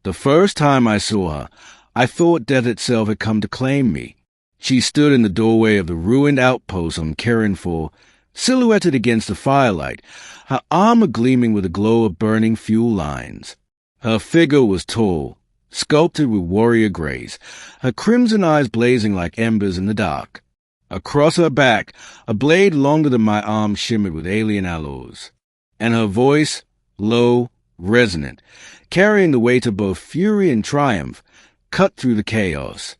The first time I saw her, I thought death itself had come to claim me. She stood in the doorway of the ruined outpost on Karen-4, silhouetted against the firelight, her armor gleaming with the glow of burning fuel lines. Her figure was tall, sculpted with warrior grace, her crimson eyes blazing like embers in the dark. Across her back, a blade longer than my arm shimmered with alien alloys, and her voice, low, resonant, carrying the weight of both fury and triumph, cut through the chaos.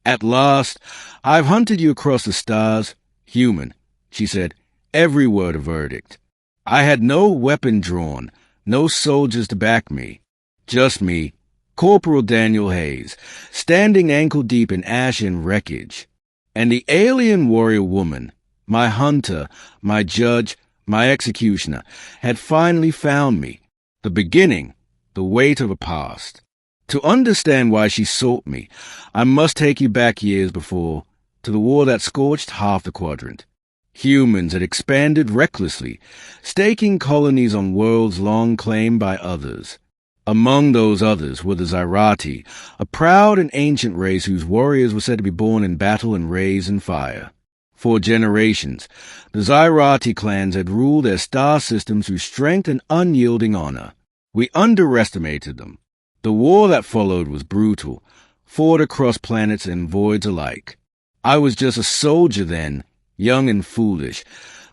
"At last, I've hunted you across the stars, human," she said, every word a verdict. I had no weapon drawn, no soldiers to back me. Just me, Corporal Daniel Hayes, standing ankle-deep in ash and wreckage. And the alien warrior woman, my hunter, my judge, my executioner, had finally found me. The beginning, the weight of a past. To understand why she sought me, I must take you back years before, to the war that scorched half the quadrant. Humans had expanded recklessly, staking colonies on worlds long claimed by others. Among those others were the Zyrati, a proud and ancient race whose warriors were said to be born in battle and raised in fire. For generations, the Zyrati clans had ruled their star system through strength and unyielding honor. We underestimated them. The war that followed was brutal, fought across planets and voids alike. I was just a soldier then, young and foolish,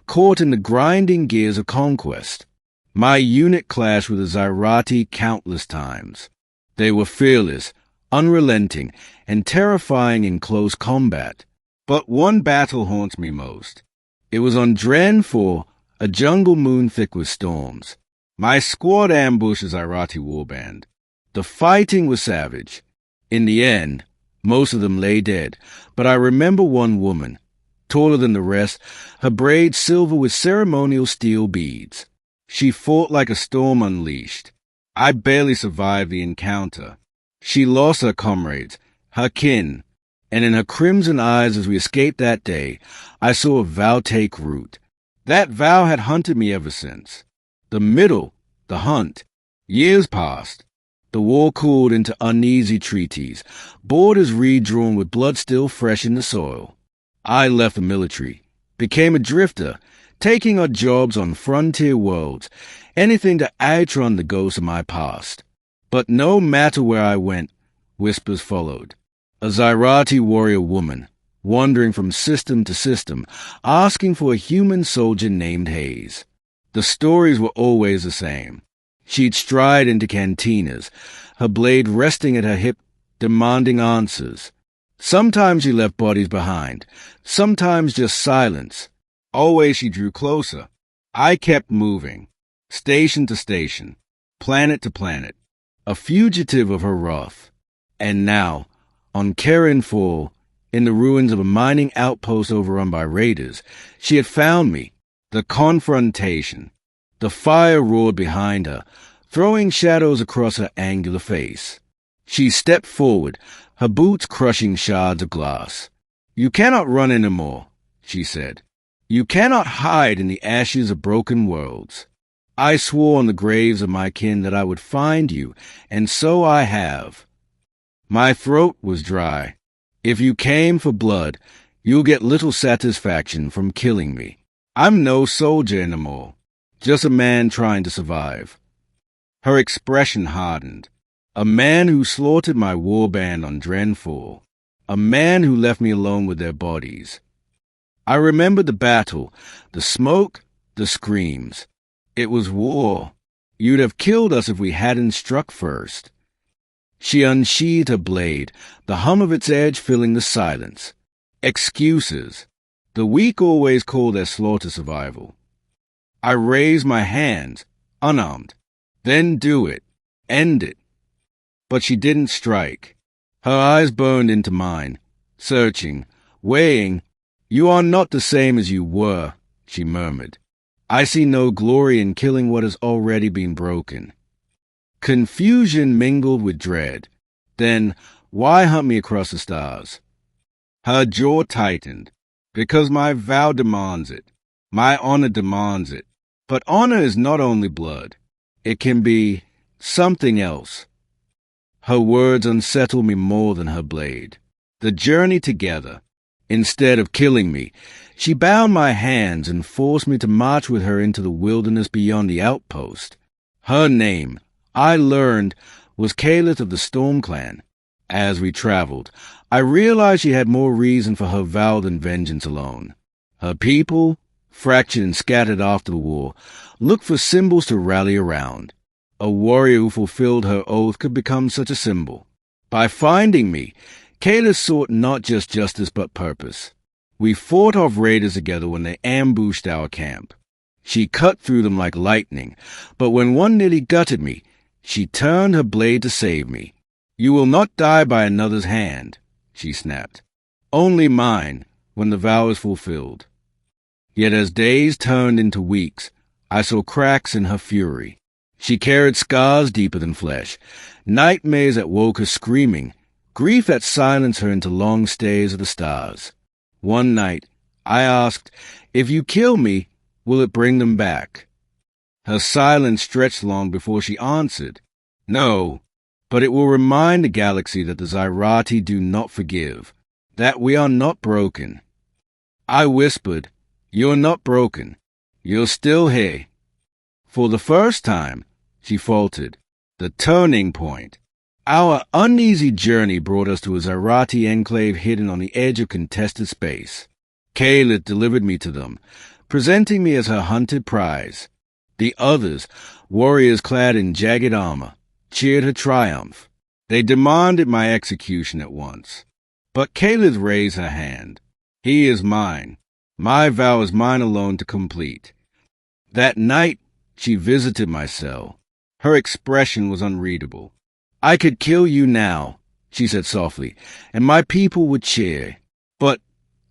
caught in the grinding gears of conquest. My unit clashed with the Zyrati countless times. They were fearless, unrelenting, and terrifying in close combat. But one battle haunts me most. It was on Dren-4, a jungle moon thick with storms. My squad ambushed a Zyrati warband. The fighting was savage. In the end, most of them lay dead, but I remember one woman, taller than the rest, her braids silver with ceremonial steel beads. She fought like a storm unleashed. I barely survived the encounter. She lost her comrades, her kin, and in her crimson eyes as we escaped that day, I saw a vow take root. That vow had hunted me ever since. The hunt. Years passed. The war cooled into uneasy treaties, borders redrawn with blood still fresh in the soil. I left the military, became a drifter, taking odd jobs on frontier worlds, anything to outrun the ghosts of my past. But no matter where I went, whispers followed. A Zyrati warrior woman, wandering from system to system, asking for a human soldier named Hayes. The stories were always the same. She'd stride into cantinas, her blade resting at her hip, demanding answers. Sometimes she left bodies behind, sometimes just silence. Always she drew closer. I kept moving, station to station, planet to planet, a fugitive of her wrath. And now, on Karen-4, in the ruins of a mining outpost overrun by raiders, she had found me. The Confrontation. The fire roared behind her, throwing shadows across her angular face. She stepped forward, her boots crushing shards of glass. "You cannot run anymore," she said. "You cannot hide in the ashes of broken worlds. I swore on the graves of my kin that I would find you, and so I have." My throat was dry. "If you came for blood, you'll get little satisfaction from killing me. I'm no soldier anymore, just a man trying to survive." Her expression hardened. A man who slaughtered my warband on Dren-4. A man who left me alone with their bodies. I remembered the battle, the smoke, the screams. It was war. You'd have killed us if we hadn't struck first. She unsheathed her blade, the hum of its edge filling the silence. Excuses. The weak always call their slaughter survival. I raised my hands, unarmed. "Then do it. End it." But she didn't strike. Her eyes burned into mine, searching, weighing. "You are not the same as you were," she murmured. "I see no glory in killing what has already been broken." Confusion mingled with dread. Then, why hunt me across the stars? Her jaw tightened. "Because my vow demands it. My honor demands it. But honor is not only blood. It can be something else." Her words unsettled me more than her blade. The journey together. Instead of killing me, she bound my hands and forced me to march with her into the wilderness beyond the outpost. Her name, I learned, was Caliph of the Storm Clan. As we traveled, I realized she had more reason for her vow than vengeance alone. Her people, fractured and scattered after the war, looked for symbols to rally around. A warrior who fulfilled her oath could become such a symbol. By finding me, Kayla sought not just justice but purpose. We fought off raiders together when they ambushed our camp. She cut through them like lightning, but when one nearly gutted me, she turned her blade to save me. "You will not die by another's hand," she snapped. "Only mine, when the vow is fulfilled." Yet as days turned into weeks, I saw cracks in her fury. She carried scars deeper than flesh, nightmares that woke her screaming, grief that silenced her into long stays of the stars. One night, I asked, "If you kill me, will it bring them back?" Her silence stretched long before she answered, "No, but it will remind the galaxy that the Zyrati do not forgive, that we are not broken." I whispered, "You're not broken. You're still here." For the first time, she faltered. The turning point. Our uneasy journey brought us to a Zyrati enclave hidden on the edge of contested space. Caliph delivered me to them, presenting me as her hunted prize. The others, warriors clad in jagged armor, cheered her triumph. They demanded my execution at once. But Caliph raised her hand. "He is mine. My vow is mine alone to complete." That night, she visited my cell. Her expression was unreadable. "I could kill you now," she said softly, "and my people would cheer." But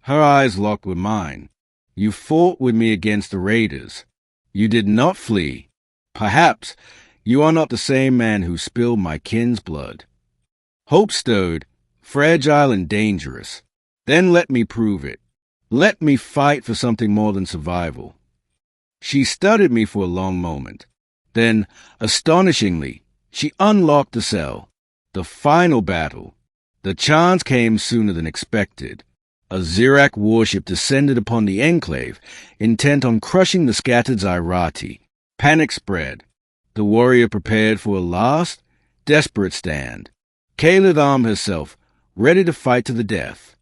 her eyes locked with mine. "You fought with me against the raiders. You did not flee. Perhaps you are not the same man who spilled my kin's blood." Hope stirred, fragile and dangerous. Then let me prove it. Let me fight for something more than survival. She studied me for a long moment. Then, astonishingly, she unlocked the cell. The final battle. The chance came sooner than expected. A Zirak warship descended upon the enclave, intent on crushing the scattered Zyrati. Panic spread. The warrior prepared for a last, desperate stand. Caliph armed herself, ready to fight to the death.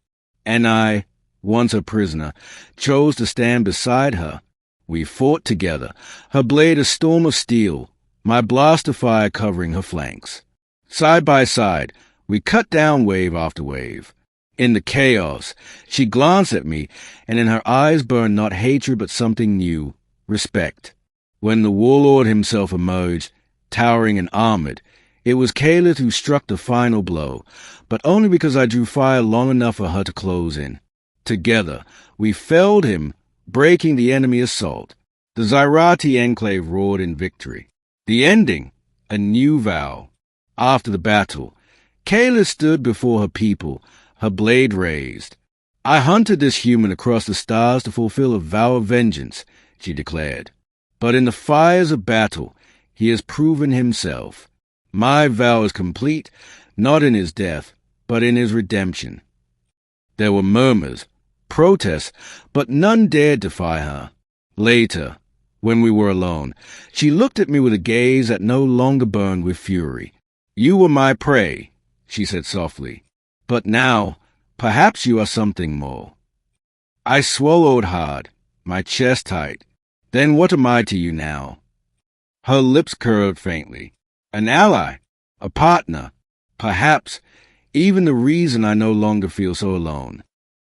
And I, once a prisoner, chose to stand beside her. We fought together, her blade a storm of steel, my blast of fire covering her flanks. Side by side, we cut down wave after wave. In the chaos, she glanced at me, and in her eyes burned not hatred but something new, respect. When the warlord himself emerged, towering and armored, it was Caliph who struck the final blow, but only because I drew fire long enough for her to close in. Together, we felled him, breaking the enemy assault. The Zyrati enclave roared in victory. The ending, a new vow. After the battle, Kayla stood before her people, her blade raised. "I hunted this human across the stars to fulfill a vow of vengeance," she declared. "But in the fires of battle, he has proven himself. My vow is complete, not in his death, but in his redemption." There were murmurs, protests, but none dared defy her. Later, when we were alone, she looked at me with a gaze that no longer burned with fury. "You were my prey," she said softly. "But now, perhaps you are something more." I swallowed hard, my chest tight. "Then what am I to you now?" Her lips curved faintly. "An ally, a partner, perhaps even the reason I no longer feel so alone."